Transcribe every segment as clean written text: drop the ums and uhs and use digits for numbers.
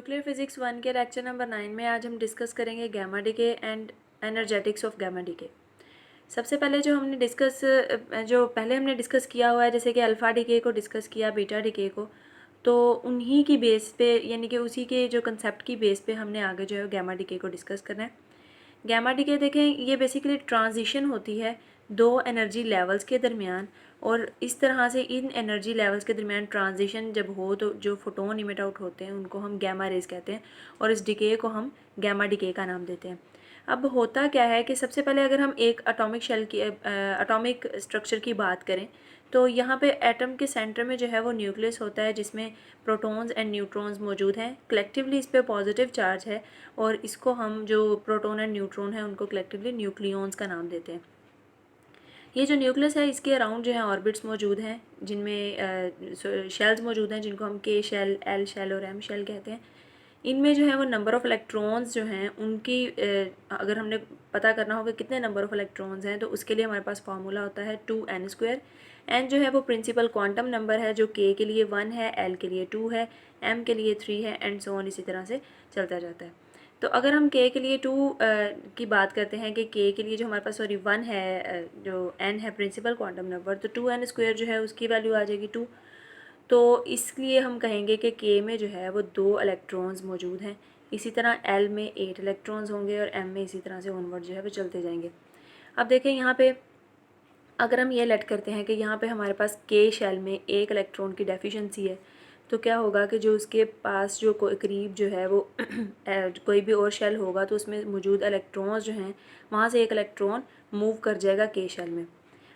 Nuclear physics 1 के lecture number 9 में आज हम डिस्कस करेंगे gamma decay and energetics of gamma decay. सबसे पहले जो पहले हमने डिस्कस किया हुआ है, जैसे कि अल्फ़ा डीके को डिस्कस किया, बीटा डीके को, तो उन्हीं की बेस पे यानी कि उसी के जो कंसेप्ट की बेस पे हमने आगे जो है गैमा डीके को डिस्कस करना है। गैमा डीके देखें, ये बेसिकली ट्रांजिशन होती है दो एनर्जी लेवल्स के दरमियान, और इस तरह से इन एनर्जी लेवल्स के दरमियान ट्रांजिशन जब हो तो जो फोटोन इमिट आउट होते हैं उनको हम गैमा रेज कहते हैं, और इस डीके को हम गैमा डीके का नाम देते हैं। अब होता क्या है कि सबसे पहले अगर हम एक अटोमिक स्ट्रक्चर की बात करें तो यहाँ पे एटम के सेंटर में जो है वो न्यूक्लियस होता है, जिसमें प्रोटॉन्स एंड न्यूट्रॉन्स मौजूद हैं। कलेक्टिवली इस पे पॉजिटिव चार्ज है, और इसको हम जो प्रोटॉन एंड न्यूट्रॉन है उनको कलेक्टिवली न्यूक्लियॉन्स का नाम देते हैं। ये जो न्यूक्लियस है इसके अराउंड जो है ऑर्बिट्स मौजूद हैं, जिनमें शेल्स मौजूद हैं, जिनको हम के शेल, एल शेल और एम शेल कहते हैं। इनमें जो है वो नंबर ऑफ़ इलेक्ट्रॉन्स जो हैं उनकी अगर हमने पता करना होगा कितने नंबर ऑफ़ इलेक्ट्रॉन्स हैं, तो उसके लिए हमारे पास फार्मूला होता है 2n²। n जो है वो प्रिंसिपल क्वांटम नंबर है, जो k के लिए 1 है, l के लिए 2 है, m के लिए 3 है, एंड सो ऑन, इसी तरह से चलता जाता है। तो अगर हम k के लिए 2 की बात करते हैं कि k के लिए जो हमारे पास 1 है, जो n है प्रिंसिपल क्वांटम नंबर, तो 2n² जो है उसकी वैल्यू आ जाएगी 2। तो इसलिए हम कहेंगे कि k में जो है वो 2 इलेक्ट्रॉन्स मौजूद हैं। इसी तरह l में 8 इलेक्ट्रॉन्स होंगे, और m में इसी तरह से ऑनवर्ड जो है वो चलते जाएंगे। अब देखें यहाँ पे अगर हम ये लेट करते हैं कि यहाँ पे हमारे पास k शेल में 1 इलेक्ट्रॉन की डेफिशिएंसी है, तो क्या होगा कि जो उसके पास जो करीब जो है वो कोई भी और शेल होगा तो उसमें मौजूद इलेक्ट्रॉन्स जो हैं वहाँ से 1 इलेक्ट्रॉन मूव कर जाएगा k शेल में।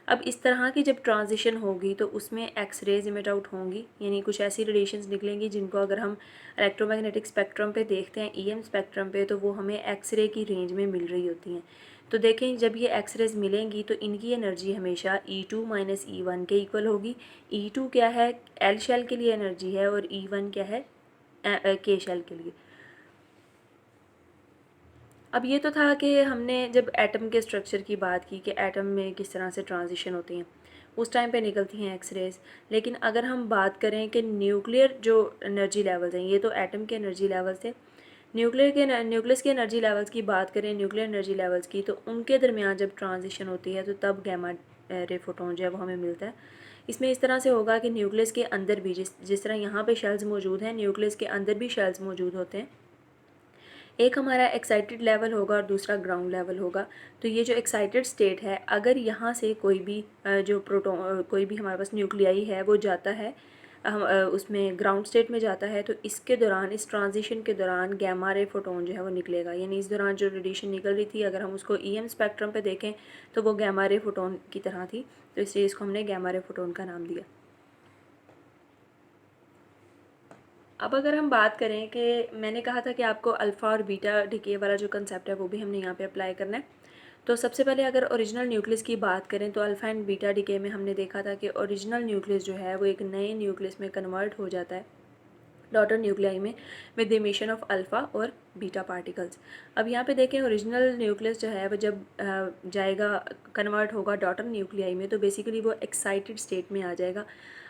अब इस तरह की जब ट्रांजिशन होगी तो उसमें एक्स रेज इमिट आउट होंगी, यानी कुछ ऐसी रेडिएशंस निकलेंगी जिनको अगर हम इलेक्ट्रोमैग्नेटिक स्पेक्ट्रम पे देखते हैं, ईएम स्पेक्ट्रम पे, तो वो हमें एक्स रे की रेंज में मिल रही होती हैं। तो देखें, जब ये एक्स रेज मिलेंगी तो इनकी एनर्जी हमेशा E2 माइनस E1 के इक्वल होगी। E2 क्या है, एल शेल के लिए एनर्जी है, और E1 क्या है, के शेल के लिए। अब ये तो था कि हमने जब एटम के स्ट्रक्चर की बात की कि एटम में किस तरह से ट्रांजिशन होती हैं, उस टाइम पे निकलती हैं एक्स रेज। लेकिन अगर हम बात करें कि न्यूक्लियर जो एनर्जी लेवल्स हैं, ये तो एटम के एनर्जी लेवल्स थे, न्यूक्लियस के एनर्जी लेवल्स की बात करें, न्यूक्लियर एनर्जी लेवल्स की, तो उनके दरमियान जब ट्रांजिशन होती है तो तब गैमा रे फोटोन जो है वो हमें मिलता है। इसमें इस तरह से होगा कि न्यूक्लियस के अंदर भी जिस तरह यहाँ पे शेल्स मौजूद हैं, न्यूक्लियस के अंदर भी शेल्स मौजूद होते हैं। एक हमारा एक्साइटेड लेवल होगा और दूसरा ग्राउंड लेवल होगा। तो ये जो एक्साइटेड स्टेट है, अगर यहाँ से कोई भी जो प्रोटॉन कोई भी हमारे पास न्यूक्लियाई है वो जाता है, उसमें ग्राउंड स्टेट में जाता है, तो इसके दौरान, इस ट्रांजिशन के दौरान गैमा रे फोटोन जो है वो निकलेगा। यानी इस दौरान जो रेडिएशन निकल रही थी, अगर हम उसको ईएम स्पेक्ट्रम पे देखें तो वो गैमा रे फोटोन की तरह थी, तो इसलिए इसको हमने गैमा रे फोटोन का नाम दिया। अब अगर हम बात करें कि मैंने कहा था कि आपको अल्फ़ा और बीटा डीके वाला जो कंसेप्ट है वो भी हमने यहाँ पे अप्लाई करना है। तो सबसे पहले अगर ओरिजिनल न्यूक्लियस की बात करें तो अल्फ़ा एंड बीटा डीके में हमने देखा था कि ओरिजिनल न्यूक्लियस जो है वो एक नए न्यूक्लियस में कन्वर्ट हो जाता है डॉटर न्यूक्लियाई में, with the emission of alpha और बीटा पार्टिकल्स। अब यहाँ पे देखें, ओरिजिनल न्यूक्लियस जो है वो जब जाएगा, कन्वर्ट होगा डॉटर न्यूक्लियाई में, तो बेसिकली वो एक्साइटेड स्टेट में आ जाएगा।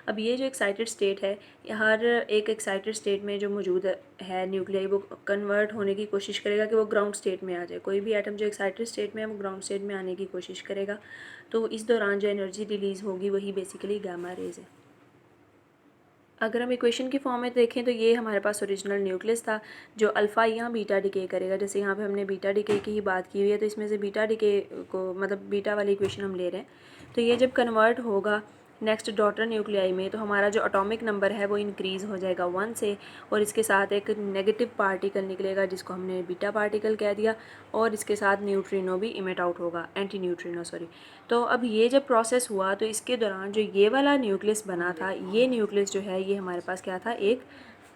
अब ये जो एक्साइटेड स्टेट है, हर एक एक्साइटेड स्टेट में जो मौजूद है न्यूक्लियाई, वो कन्वर्ट होने की कोशिश करेगा कि वो ग्राउंड स्टेट में आ जाए। कोई भी एटम जो एक्साइटेड स्टेट में है वो ग्राउंड स्टेट में आने की कोशिश करेगा। तो इस दौरान जो एनर्जी रिलीज़ होगी वही बेसिकली गामा रेज है। अगर हम इक्वेशन की फॉर्म में देखें तो ये हमारे पास ओरिजिनल न्यूक्लियस था जो अल्फ़ा यहाँ बीटा डिके करेगा। जैसे यहाँ पे हमने बीटा डिके की ही बात की हुई है, तो इसमें से बीटा डिके को, मतलब बीटा वाली इक्वेशन हम ले रहे हैं। तो ये जब कन्वर्ट होगा नेक्स्ट डॉटर न्यूक्लियाई में, तो हमारा जो एटॉमिक नंबर है वो इंक्रीज़ हो जाएगा 1 से, और इसके साथ एक नेगेटिव पार्टिकल निकलेगा जिसको हमने बीटा पार्टिकल कह दिया, और इसके साथ न्यूट्रिनो भी इमिट आउट होगा, एंटी न्यूट्रिनो सॉरी। तो अब ये जब प्रोसेस हुआ तो इसके दौरान जो ये वाला न्यूक्लियस बना था, ये न्यूक्लियस जो है ये हमारे पास क्या था, एक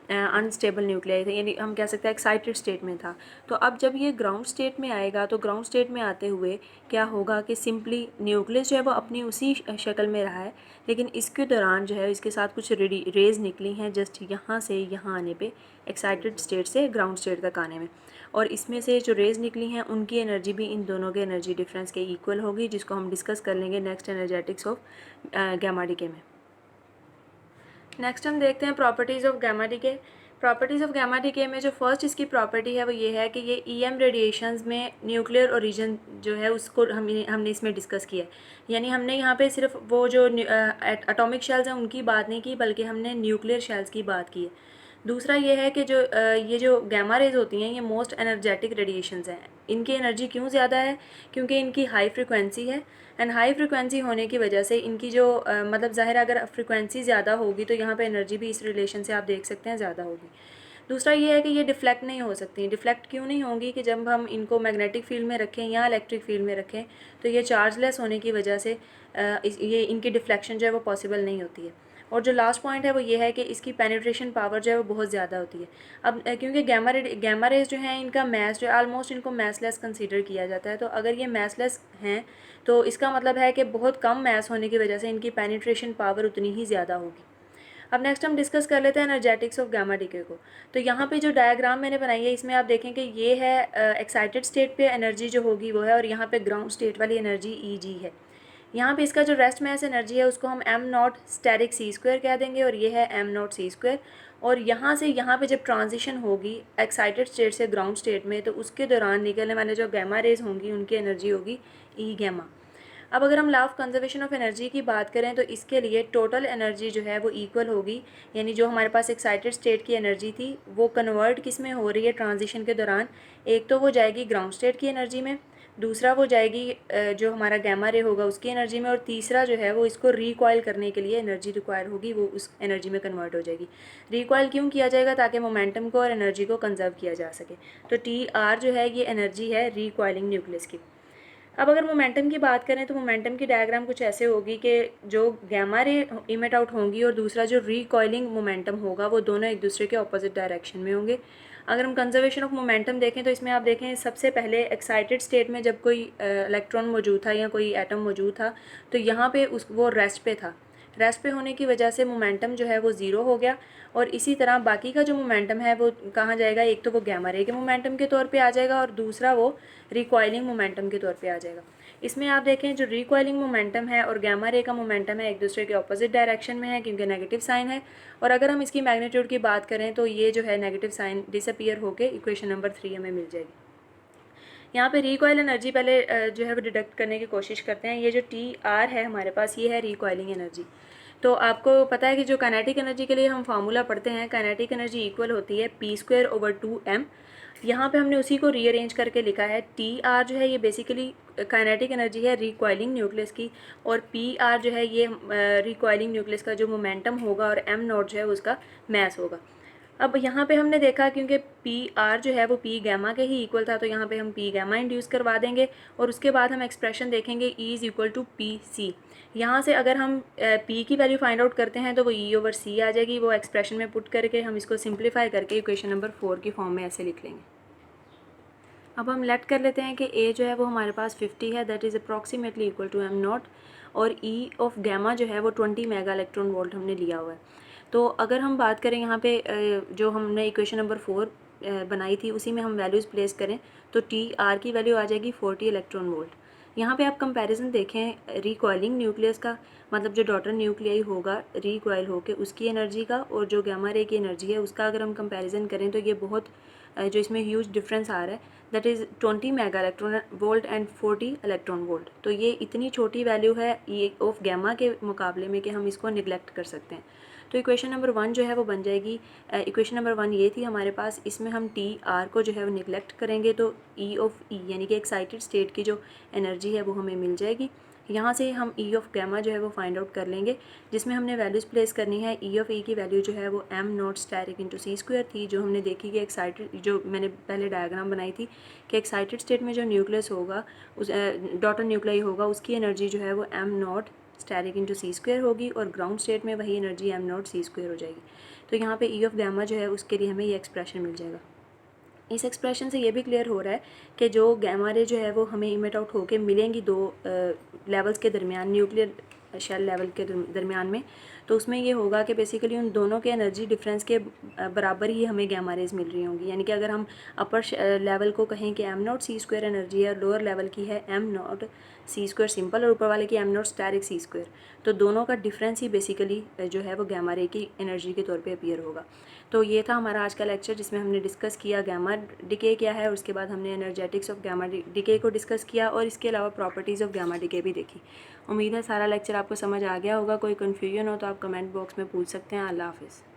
अनस्टेबल न्यूक्लियाई था, यानी हम कह सकते हैं एक्साइटेड स्टेट में था। तो अब जब ये ग्राउंड स्टेट में आएगा तो ग्राउंड स्टेट में आते हुए क्या होगा कि सिंपली न्यूक्लियस जो है वो अपनी उसी शक्ल में रहा है, लेकिन इसके दौरान जो है इसके साथ कुछ रेज निकली हैं जस्ट यहाँ से यहाँ आने पे, एक्साइटेड स्टेट से ग्राउंड स्टेट तक आने में। और इसमें से जो रेज निकली हैं उनकी एनर्जी भी इन दोनों के एनर्जी डिफरेंस के इक्वल होगी, जिसको हम डिस्कस कर लेंगे next energetics of gamma decay में। नेक्स्ट हम देखते हैं properties of gamma decay. Properties of gamma decay में जो फर्स्ट इसकी प्रॉपर्टी है वो ये है कि ये ईएम रेडिएशंस में न्यूक्लियर ओरिजिन जो है उसको हमने इसमें डिस्कस किया है। यानी हमने यहाँ पे सिर्फ वो जो एटॉमिक शेल्स हैं उनकी बात नहीं की, बल्कि हमने न्यूक्लियर शेल्स की बात की है। दूसरा ये है कि जो ये जो गामा रेज होती हैं ये मोस्ट एनर्जेटिक रेडिएशंस हैं। इनकी एनर्जी क्यों ज़्यादा है? क्योंकि इनकी हाई फ्रिक्वेंसी है, एंड हाई फ्रिक्वेंसी होने की वजह से इनकी जो मतलब ज़ाहिर अगर फ्रिक्वेंसी ज़्यादा होगी तो यहाँ पे एनर्जी भी इस रिलेशन से आप देख सकते हैं ज़्यादा होगी। दूसरा ये है कि ये डिफ्लेक्ट नहीं हो सकती। डिफ्लेक्ट क्यों नहीं होंगी? कि जब हम इनको मैग्नेटिक फील्ड में रखें या इलेक्ट्रिक फील्ड में रखें तो ये चार्जलेस होने की वजह से ये इनकी डिफ्लेक्शन जो है वो पॉसिबल नहीं होती है। और जो लास्ट पॉइंट है वो ये है कि इसकी पेनिट्रेशन पावर जो है वो बहुत ज़्यादा होती है। अब क्योंकि गामा रेज जो है इनका मैस जो है ऑलमोस्ट इनको मैसलेस कंसीडर किया जाता है, तो अगर ये मैसलेस हैं तो इसका मतलब है कि बहुत कम मैस होने की वजह से इनकी पेनिट्रेशन पावर उतनी ही ज़्यादा होगी। अब नेक्स्ट हम डिस्कस कर लेते हैं एनर्जेटिक्स ऑफ गामा डीके को। तो यहाँ पे जो डायग्राम मैंने बनाई है इसमें आप देखें कि ये है एक्साइटेड स्टेट पे एनर्जी जो होगी वो है, और यहाँ पे ग्राउंड स्टेट वाली एनर्जी ई जी है। यहाँ पे इसका जो रेस्ट मैस एनर्जी है उसको हम M naught static C square कह देंगे, और ये है एम नॉट सी स्क्वायर। और यहाँ से यहाँ पे जब ट्रांजिशन होगी एक्साइटेड स्टेट से ग्राउंड स्टेट में, तो उसके दौरान निकलने वाले जो गामा रेज होंगी उनकी एनर्जी होगी ई गामा। अब अगर हम law of conservation of energy की बात करें तो इसके लिए टोटल एनर्जी जो है वो इक्वल होगी, यानी जो हमारे पास एक्साइटेड स्टेट की एनर्जी थी वो कन्वर्ट किस में हो रही है ट्रांजिशन के दौरान। एक तो वो जाएगी ग्राउंड स्टेट की एनर्जी में, दूसरा वो जाएगी जो हमारा गामा रे होगा उसकी एनर्जी में, और तीसरा जो है वो इसको रिकॉइल करने के लिए एनर्जी रिक्वायर होगी, वो उस एनर्जी में कन्वर्ट हो जाएगी। रिकॉइल क्यों किया जाएगा? ताकि मोमेंटम को और एनर्जी को कंजर्व किया जा सके। तो टी आर जो है ये एनर्जी है रिकॉइलिंग न्यूक्लियस की। अब अगर मोमेंटम की बात करें तो मोमेंटम की डायग्राम कुछ ऐसे होगी कि जो गामा रे इमिट आउट होंगी और दूसरा जो रिकॉइलिंग मोमेंटम होगा वो दोनों एक दूसरे के ऑपोजिट डायरेक्शन में होंगे। अगर हम कंजर्वेशन ऑफ मोमेंटम देखें तो इसमें आप देखें सबसे पहले एक्साइटेड स्टेट में जब कोई इलेक्ट्रॉन मौजूद था या कोई एटम मौजूद था तो यहाँ पे वो रेस्ट पे था। रेस्ट पे होने की वजह से मोमेंटम जो है वो ज़ीरो हो गया, और इसी तरह बाकी का जो मोमेंटम है वो कहाँ जाएगा? एक तो वो गामा रे के मोमेंटम के तौर पे आ जाएगा और दूसरा वो रिकॉइलिंग मोमेंटम के तौर पे आ जाएगा। इसमें आप देखें जो रिकॉइलिंग मोमेंटम है और गामा रे का मोमेंटम है एक दूसरे के ऑपोजिट डायरेक्शन में है क्योंकि नेगेटिव साइन है। और अगर हम इसकी मैग्नीट्यूड की बात करें तो ये जो है नेगेटिव साइन डिसअपीयर होकर इक्वेशन नंबर 3 हमें मिल जाएगी। यहाँ पे रिकॉइल एनर्जी पहले जो है वो डिडक्ट करने की कोशिश करते हैं। ये जो टी आर है हमारे पास ये है रिकॉइलिंग एनर्जी। तो आपको पता है कि जो काइनेटिक एनर्जी के लिए हम फार्मूला पढ़ते हैं, काइनेटिक एनर्जी इक्वल होती है पी स्क्वायर ओवर 2m। यहाँ पे हमने उसी को रीअरेंज करके लिखा है। टी आर जो है ये बेसिकली काइनेटिक एनर्जी है रिकॉइलिंग न्यूक्लियस की, और पी आर जो है ये रिकॉइलिंग न्यूक्लियस का जो मोमेंटम होगा, और एम नॉट जो है उसका मैस होगा। अब यहाँ पे हमने देखा क्योंकि पी आर जो है वो पी गामा के ही इक्वल था, तो यहाँ पे हम पी गामा इंड्यूस करवा देंगे, और उसके बाद हम एक्सप्रेशन देखेंगे E is equal to P C. यहाँ से अगर हम पी की वैल्यू फाइंड आउट करते हैं तो वो ई ओवर सी आ जाएगी। वो एक्सप्रेशन में पुट करके हम इसको सिंप्लीफाई करके इक्वेशन नंबर 4 की फॉर्म में ऐसे लिख लेंगे। अब हम लेट कर लेते हैं कि ए जो है वो हमारे पास 50 है, that is approximately equal to M naught, और ई ऑफ गामा जो है वो 20 मेगा इलेक्ट्रॉन वोल्ट हमने लिया हुआ है। तो अगर हम बात करें यहाँ पे जो हमने इक्वेशन नंबर 4 बनाई थी उसी में हम वैल्यूज़ प्लेस करें तो टी आर की वैल्यू आ जाएगी 40 इलेक्ट्रॉन वोल्ट। यहाँ पे आप कंपैरिजन देखें रिकॉइलिंग न्यूक्लियस का, मतलब जो डॉटर न्यूक्लियाई होगा रिकॉइल होके उसकी एनर्जी का, और जो गामा रे की एनर्जी है उसका अगर हम कंपैरिजन करें तो ये बहुत जो इसमें ह्यूज डिफरेंस आ रहा है, that is 20 mega electron volt and 40 electron volt. तो ये इतनी छोटी वैल्यू है ये ऑफ गामा के मुकाबले में कि हम इसको निगलेक्ट कर सकते हैं। तो इक्वेशन नंबर 1 जो है वो बन जाएगी, इक्वेशन नंबर 1 ये थी हमारे पास, इसमें हम टी आर को जो है वो निगलेक्ट करेंगे तो ई ऑफ ई यानी कि एक्साइटेड स्टेट की जो एनर्जी है वो हमें मिल जाएगी। यहाँ से हम ई ऑफ गामा जो है वो फाइंड आउट कर लेंगे, जिसमें हमने वैल्यूज़ प्लेस करनी है। ई ऑफ ई की वैल्यू जो है वो M naught static into C square थी, जो हमने देखी कि एक्साइटेड, जो मैंने पहले डायग्राम बनाई थी कि एक्साइटेड स्टेट में जो न्यूक्लियस होगा उस डॉटर न्यूक्लियाई होगा उसकी एनर्जी जो है वो M naught static into C square होगी, और ग्राउंड स्टेट में वही energy M naught C square हो जाएगी। तो यहाँ पे ई ऑफ गामा जो है उसके लिए हमें ये एक्सप्रेशन मिल जाएगा। इस एक्सप्रेशन से ये भी क्लियर हो रहा है कि जो गामा रे जो है वो हमें इमिट आउट होकर मिलेंगी दो लेवल्स के दरमियान, न्यूक्लियर शेल लेवल के दरमियान में, तो उसमें ये होगा कि बेसिकली उन दोनों के एनर्जी डिफरेंस के बराबर ही हमें गामा रेज मिल रही होंगी। यानी कि अगर हम अपर लेवल को कहें कि M naught C square energy है और लोअर लेवल की है M naught C square simple और ऊपर वाले की M naught static C square. तो दोनों का डिफरेंस ही बेसिकली जो है वो गैमा रे की एनर्जी के तौर पे अपीयर होगा। तो ये था हमारा आज का लेक्चर जिसमें हमने डिस्कस किया गैमा डिके क्या है, उसके बाद हमने एनर्जेटिक्स ऑफ गैमा डिके को डिस्कस किया और इसके अलावा प्रॉपर्टीज़ ऑफ गैमा डिके भी देखी। उम्मीद है सारा लेक्चर आपको समझ आ गया होगा। कोई कन्फ्यूजन हो तो आप कमेंट बॉक्स में पूछ सकते हैं। अल्लाह हाफिज़।